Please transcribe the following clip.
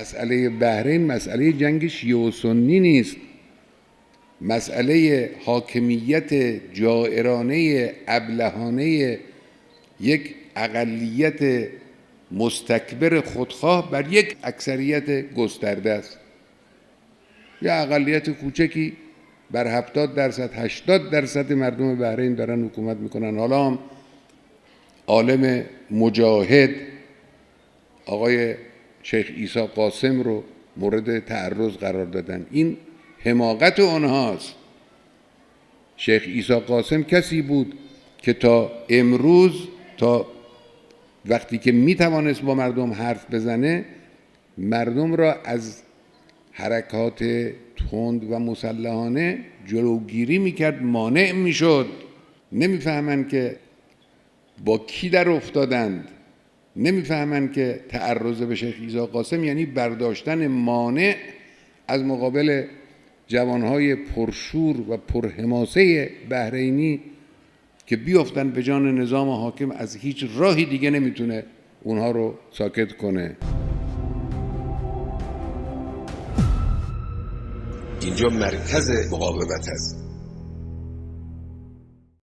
مسئله بحرین مسئله جنگ شیعه و سنی نیست، مسئله حاکمیت جائرانه ابلهانه یک اقلیت مستکبر خودخواه بر یک اکثریت گسترده است. یا اقلیت کوچکی بر 70% 80% مردم بحرین دارن حکومت میکنن. حالا هم عالم مجاهد آقای شیخ عیسی قاسم رو مورد تعرض قرار دادن. این حماقت آنهاست. شیخ عیسی قاسم کسی بود که تا امروز، تا وقتی که میتوانست با مردم حرف بزنه، مردم را از حرکات تند و مسلحانه جلوگیری میکرد، مانع میشد. نمیفهمند که با کی در افتادند، نمیفهمند که تعرض به شیخ عیسی قاسم یعنی برداشتن مانع از مقابل جوانهای پرشور و پرحماسه بحرینی که بیافتن به جان نظام حاکم. از هیچ راهی دیگه نمیتونه اونها رو ساکت کنه. اینجا مرکز مقاومت است.